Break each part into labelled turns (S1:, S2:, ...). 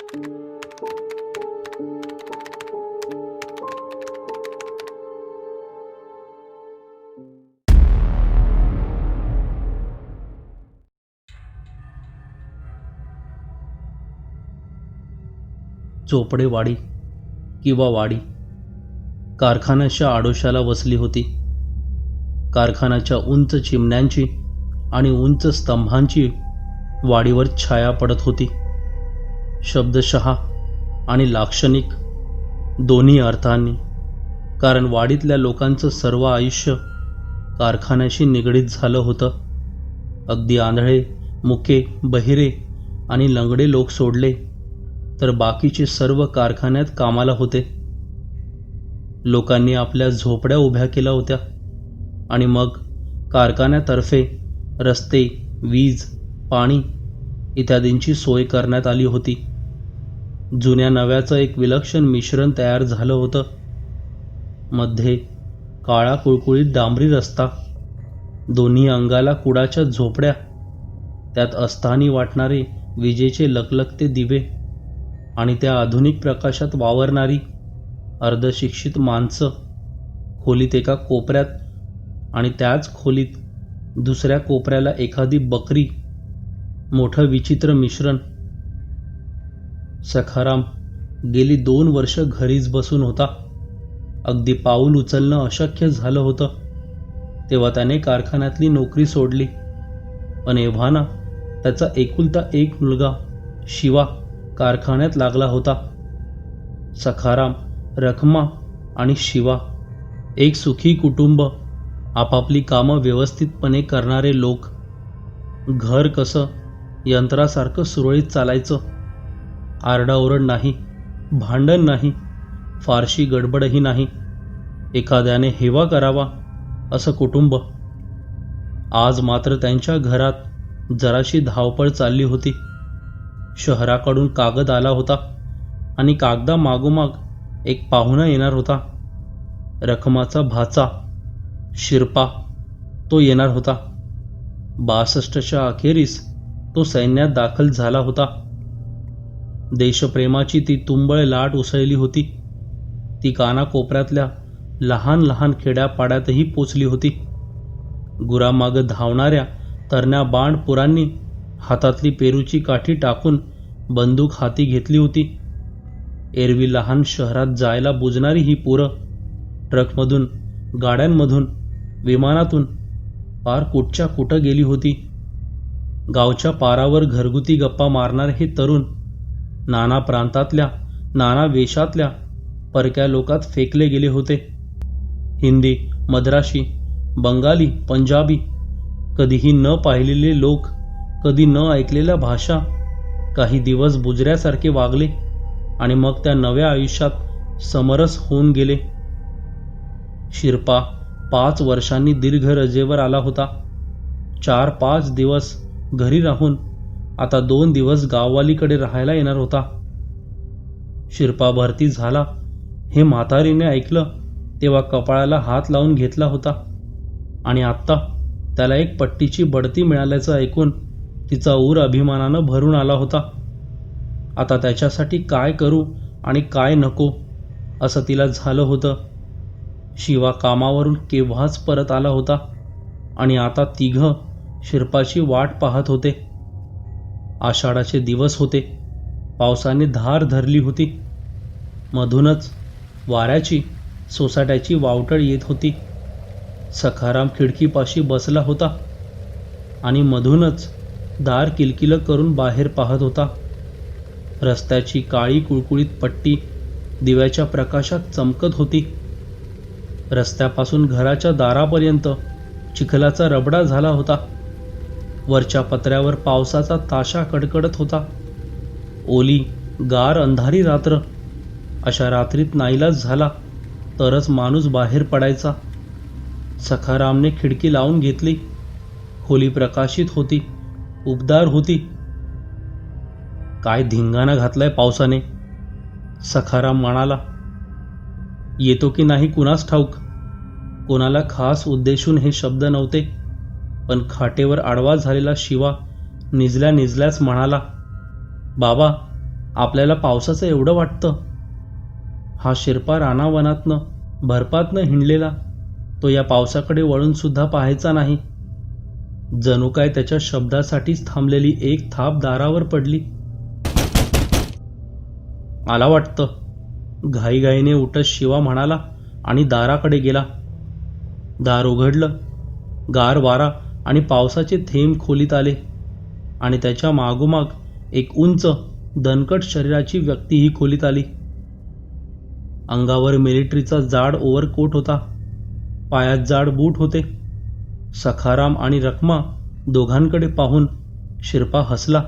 S1: चोपडेवाडी किंवा वाडी कारखान्याच्या आडोशाला वसली होती. कारखान्याच्या उंच चिमण्यांची आणि उंच स्तंभांची वाडीवर छाया पडत होती. शब्दशः आणि लाक्षणिक दोन्ही अर्थांनी, कारण वाडीतल्या लोकांचं सर्व आयुष्य कारखान्याशी निगडीत झालं होतं. अगदी आंधळे, मुके, बहिरे आणि लंगडे लोक सोडले तर बाकीचे सर्व कारखान्यात कामाला होते. लोकांनी आपल्या झोपड्या उभ्या केल्या होत्या आणि मग कारखान्यातर्फे रस्ते, वीज, पाणी इत्यादींची सोय करण्यात आली होती. जुन्या नव्याचं एक विलक्षण मिश्रण तयार झालं होतं. मध्ये काळा कुळकुळीत डांबरी रस्ता, दोन्ही अंगाला कुडाच्या झोपड्या, त्यात अस्तानी वाटणारे विजेचे लखलखते दिवे आणि त्या आधुनिक प्रकाशात वावरणारी अर्धशिक्षित माणसं. खोलीत एका कोपऱ्यात आणि त्याच खोलीत दुसऱ्या कोपऱ्याला एखादी बकरी. मोठं विचित्र मिश्रण. सखाराम गेली 2 वर्ष घरीच बसून होता. अगदी पाऊल उचलणं अशक्य झालं होतं. तेव्हा त्याने कारखान्यातली नोकरी सोडली. पण एव्हाना त्याचा एकुलता एक मुलगा शिवा कारखान्यात लागला होता. सखाराम, रखमा आणि शिवा, एक सुखी कुटुंब, आपापली कामं व्यवस्थितपणे करणारे लोक. घर कसं यंत्रासारखं सुरळीत चालायचं. आरडाओरड नाही, भांडण नाही, फारशी गडबडही नाही. एखाद्याने हेवा करावा असं कुटुंब. आज मात्र त्यांच्या घरात जराशी धावपळ चालली होती. शहराकडून कागद आला होता आणि कागदा मागोमाग एक पाहुणा येणार होता. रखमाचा भाचा शिरपा, तो येणार होता. 62च्या अखेरीस तो सैन्यात दाखल झाला होता. देशप्रेमाची ती तुंबळ लाट उसळली होती. ती कानाकोपऱ्यातल्या लहान लहान खेड्यापाड्यातही पोचली होती. गुरामागं धावणाऱ्या तरण्या बाणपुरांनी हातातली पेरूची काठी टाकून बंदूक हाती घेतली होती. एरवी लहान शहरात जायला बुजणारी ही पोरं ट्रकमधून, गाड्यांमधून, विमानातून पार कुठच्या कुठं गेली होती. गावच्या पारावर घरगुती गप्पा मारणारे हे तरुण नाना प्रांतातल्या, नाना वेशातल्या परक्या लोकात फेकले गेले होते. हिंदी, मद्राशी, बंगाली, पंजाबी, कधीही न पाहिलेले लोक, कधी न ऐकलेल्या भाषा. काही दिवस बुजऱ्यासारखे वागले आणि मग त्या नव्या आयुष्यात समरस होऊन गेले. शिरपा 5 वर्षांनी दीर्घ रजेवर आला होता. 4-5 दिवस घरी राहून आता 2 दिवस गाववालीकडे राहायला येणार होता. शिरपा भरती झाला हे म्हातारीने ऐकलं तेव्हा कपाळाला हात लावून घेतला होता आणि आत्ता त्याला एक पट्टीची बढती मिळाल्याचं ऐकून तिचा ऊर अभिमानानं भरून आला होता. आता त्याच्यासाठी काय करू आणि काय नको असं तिला झालं होतं. शिवा कामावरून केव्हाच परत आला होता आणि आता तिघं शिरपाची वाट पाहत होते. आषाढाचे दिवस होते. पावसाने धार धरली होती. मधूनच वाऱ्याची, सोसाट्याची वावटळ येत होती. सखाराम खिडकीपाशी बसला होता आणि मधूनच दार किलकिल करून बाहेर पाहत होता. रस्त्याची काळी कुळकुळीत पट्टी दिव्याच्या प्रकाशात चमकत होती. रस्त्यापासून घराच्या दारापर्यंत चिखलाचा रबडा झाला होता. वरच्या पत्र्यावर पावसाचा ताशा कडकडत होता. ओली, गार अंधारी रात्र. अशा रात्रीत नाईलाज झाला तरच माणूस बाहेर पडायचा. सखारामने खिडकी लावून घेतली. खोली प्रकाशित होती, उबदार होती. काय धिंगाणा घातलाय पावसाने, सखाराम म्हणाला. येतो की नाही कुणास ठाऊक. कोणाला खास उद्देशून हे शब्द नव्हते, पण खाटेवर आडवा झालेला शिवा निजल्या निजल्याच म्हणाला, बाबा आपल्याला पावसाचं एवढं वाटतं? हा शिरपा रानावनातनं बर्फातनं हिंडलेला तो या पावसाकडे वळून सुद्धा पाहायचा नाही. जणू काय त्याच्या शब्दासाठीच थांबलेली एक थाप दारावर पडली. आला वाटतं, घाईघाईने उठत शिवा म्हणाला आणि दाराकडे गेला. दार उघडलं. गार वारा आणि पावसाचे थेंब खोलीत आले आणि त्याच्या मागोमाग एक उंच दणकट शरीराची व्यक्ती ही खोलीत आली. अंगावर मिलिटरीचा जाड ओव्हरकोट होता. पायात जाड बूट होते. सखाराम आणि रखमा दोघांकडे पाहून शिरपा हसला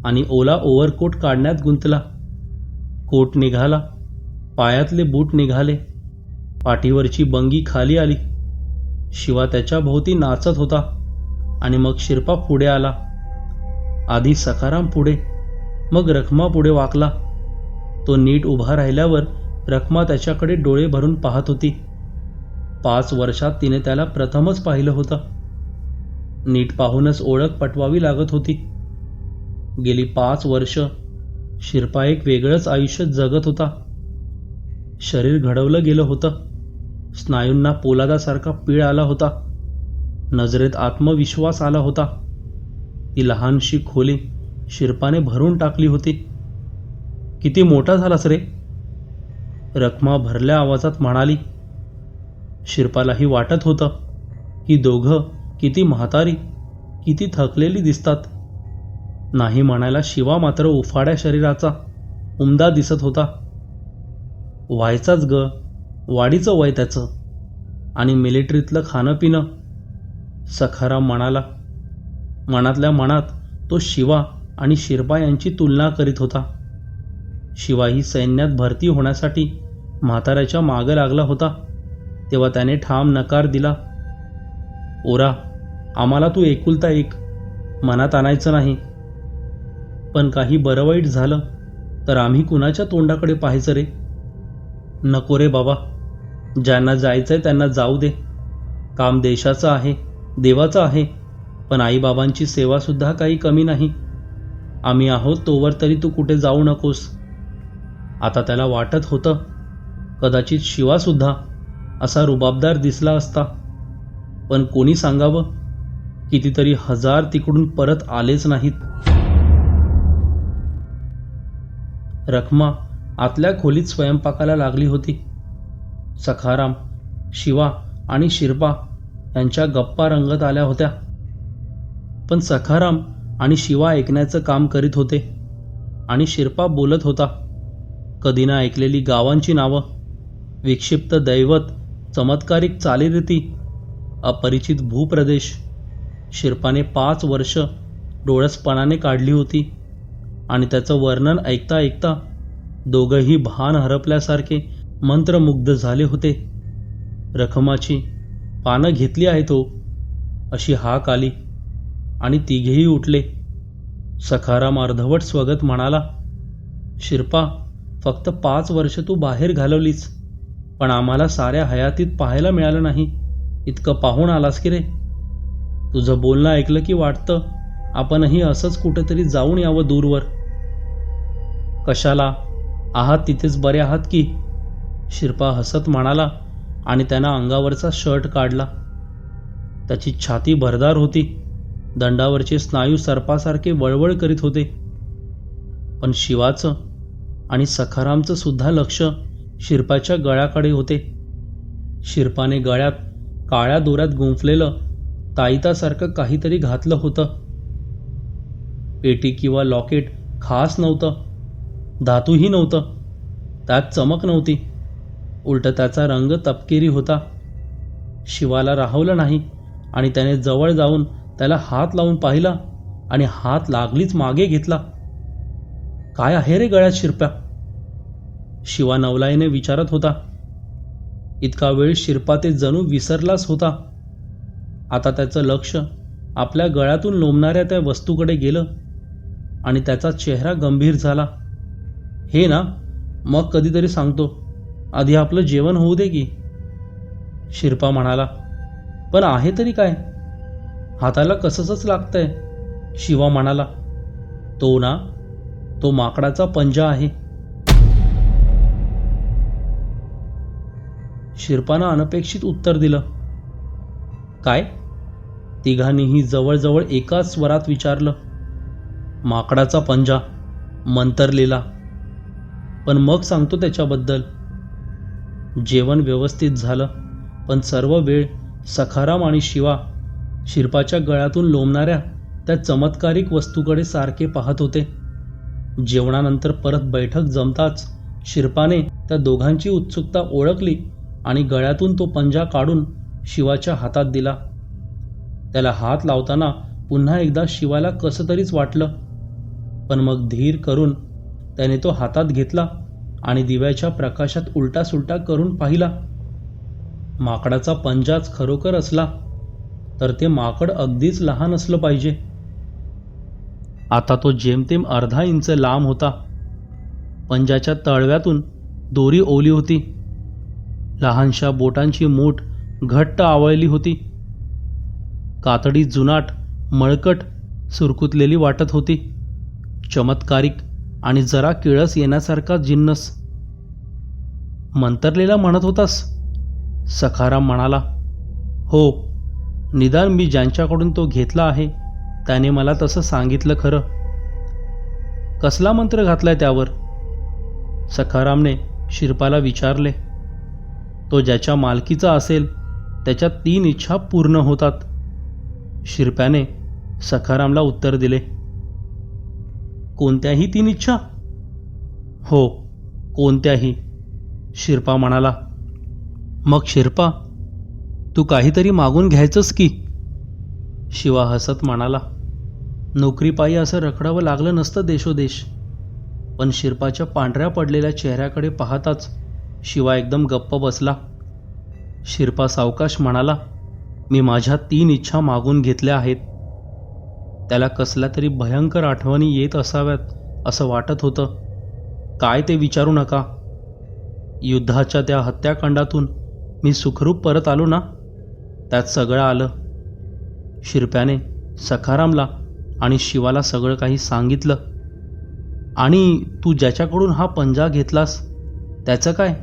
S1: आणि ओला ओव्हरकोट काढण्यात गुंतला. कोट निघाला, पायातले बूट निघाले, पाठीवरची बंगी खाली आली. शिवा त्याच्या भोवती नाचत होता आणि मग शिरपा पुढे आला. आधी सखाराम पुढे, मग रखमा पुढे वाकला. तो नीट उभा राहिल्यावर रखमा त्याच्याकडे डोळे भरून पाहत होती. 5 वर्षात तिने त्याला प्रथमच पाहिलं होतं. नीट पाहूनच ओळख पटवावी लागत होती. गेली 5 वर्ष शिरपा एक वेगळंच आयुष्य जगत होता. शरीर घडवलं गेलं होतं. स्नायूंना पोलादासारखा पीळ आला होता. नजरेत आत्मविश्वास आला होता. ती लहानशी खोली शिरपाने भरून टाकली होती. किती मोठा झालास रे, रखमा भरल्या आवाजात म्हणाली. शिरपालाही वाटत होतं की दोघं किती म्हातारी, किती थकलेली दिसतात. नाही म्हणायला शिवा मात्र उफाड्या शरीराचा, उमदा दिसत होता. व्हायचाच ग, वाडीचं वय त्याचं, आणि मिलिटरीतलं खाणं पिणं, सखाराम म्हणाला. मनातल्या मनात तो शिवा आणि शिरपा यांची तुलना करीत होता. शिवाही सैन्यात भरती होण्यासाठी म्हाताऱ्याच्या मागं लागला होता तेव्हा त्याने ठाम नकार दिला. ओरा, आम्हाला तू एकुलता एक, मनात आणायचं नाही. पण काही बरं वाईट झालं तर आम्ही कुणाच्या तोंडाकडे पाहायचं रे? नको रे बाबा, ज्यांना जायचंय त्यांना जाऊ दे. काम देशाचं आहे, देवाचं आहे, पण आईबाबांची सेवासुद्धा काही कमी नाही. आम्ही आहोत तोवर तरी तू कुठे जाऊ नकोस. आता त्याला वाटत होतं कदाचित शिवासुद्धा असा रुबाबदार दिसला असता, पण कोणी सांगावं, कितीतरी हजार तिकडून परत आलेच नाहीत. रखमा आतल्या खोलीत स्वयंपाकाला लागली होती. सखाराम, शिवा आणि शिरपा यांच्या गप्पा रंगत आल्या होत्या. पण सखाराम आणि शिवा ऐकण्याचं काम करीत होते आणि शिरपा बोलत होता. कधी ना ऐकलेली गावांची नावं, विक्षिप्त दैवत, चमत्कारिक चालीरीती, अपरिचित भूप्रदेश. शिरपाने 5 वर्ष डोळसपणाने काढली होती आणि त्याचं वर्णन ऐकता ऐकता दोघंही भान हरपल्यासारखे मंत्रमुग्ध झाले होते. रखमाची पानं घेतली आहे तो, अशी हाक आली आणि तिघेही उठले. सखाराम अर्धवट स्वगत म्हणाला, शिरपा, फक्त 5 वर्ष तू बाहेर घालवलीस, पण आम्हाला साऱ्या हयातीत पाहायला मिळालं नाही. इतकं पाहून आलास की रे? तुझं बोलणं ऐकलं की वाटतं आपणही असंच कुठेतरी जाऊन यावं दूरवर. कशाला, आहात तिथेच बरे आहात की? शिरपा हसत म्हणाला आणि त्यानं अंगावरचा शर्ट काढला. त्याची छाती भरदार होती. दंडावरचे स्नायू सर्पासारखे वळवळ करीत होते. पण शिवाचं आणि सखारामचं सुद्धा लक्ष शिरपाच्या गळ्याकडे होते. शिरपाने गळ्यात काळ्या दोऱ्यात गुंफलेलं ताईतासारखं काहीतरी घातलं होतं. पेटी किंवा लॉकेट खास नव्हतं, धातूही नव्हतं, त्यात चमक नव्हती. उलट त्याचा रंग तपकिरी होता. शिवाला राहवलं नाही आणि त्याने जवळ जाऊन त्याला हात लावून पाहिला आणि हात लागलीच मागे घेतला. काय आहे रे गळ्यात शिरप्या? शिवा नवलाईने विचारत होता. इतका वेळ शिरपा ते जणू विसरलाच होता. आता त्याचं लक्ष आपल्या गळ्यातून लोंबणाऱ्या त्या वस्तूकडे गेलं आणि त्याचा चेहरा गंभीर झाला. हे ना, मग कधीतरी सांगतो, आधी आपलं जेवण होऊ दे की, शिरपा म्हणाला. पण आहे तरी काय? हाताला कसंच लागतंय, शिवा म्हणाला. तो ना, तो माकडाचा पंजा आहे. शिरपानं अनपेक्षित उत्तर दिलं. काय? तिघांनीही जवळजवळ एकाच स्वरात विचारलं. माकडाचा पंजा मंतरलेला. पण मग सांगतो त्याच्याबद्दल. जेवण व्यवस्थित झालं, पण सर्व वेळ सखाराम आणि शिवा शिरपाच्या गळ्यातून लोंबणाऱ्या त्या चमत्कारिक वस्तूकडे सारखे पाहत होते. जेवणानंतर परत बैठक जमताच शिरपाने त्या दोघांची उत्सुकता ओळखली आणि गळ्यातून तो पंजा काढून शिवाच्या हातात दिला. त्याला हात लावताना पुन्हा एकदा शिवाला कसं तरीच वाटलं, पण मग धीर करून त्याने तो हातात घेतला आणि दिव्याच्या प्रकाशात उलटा सुलटा करून पाहिला. माकडाचा पंजाच खरोखर असला तर ते माकड अगदीच लहान असलं पाहिजे. आता तो जेमतेम अर्धा इंच लांब होता. पंजाच्या तळव्यातून दोरी ओली होती. लहानशा बोटांची मूठ घट्ट आवळली होती. कातडी जुनाट, मळकट, सुरकुतलेली वाटत होती. चमत्कारिक आणि जरा किळस येण्यासारखा जिन्नस. मंतरलेला म्हणत होतास? सखाराम म्हणाला. हो, निदान मी ज्यांच्याकडून तो घेतला आहे त्याने मला तसं सांगितलं खरं. कसला मंत्र घातलाय त्यावर? सखारामने शिरपाला विचारले. तो ज्याच्या मालकीचा असेल त्याच्या 3 इच्छा पूर्ण होतात. शिरप्याने सखारामला उत्तर दिले. कोणत्याही 3 इच्छा? हो, कोणत्याही, शिरपा म्हणाला. मग शिरपा, तू काहीतरी मागून घ्यायचंस की? शिवा हसत म्हणाला. नोकरीपायी असं रखडावं लागलं नसतं देशोदेश. पण शिरपाच्या पांढऱ्या पडलेल्या चेहऱ्याकडे पाहताच शिवा एकदम गप्प बसला. शिरपा सावकाश म्हणाला. मी माझ्या 3 इच्छा मागून घेतल्या आहेत. त्याला कसल्या तरी भयंकर आठवणी येत असाव्यात असं वाटत होतं. काय ते विचारू नका. युद्धाच्या त्या हत्याकांडातून मी सुखरूप परत आलो ना, त्यात सगळं आलं. शिरप्याने सखारामला आणि शिवाला सगळं काही सांगितलं. आणि तू ज्याच्याकडून हा पंजा घेतलास त्याचं काय?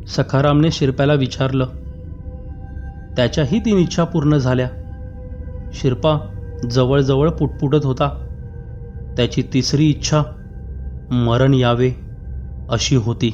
S1: सखारामने शिरप्याला विचारलं. त्याच्याही 3 इच्छा पूर्ण झाल्या. शिरपा जवळजवळ पुटपुटत होता. त्याची 3री इच्छा मरण यावे अशी होती.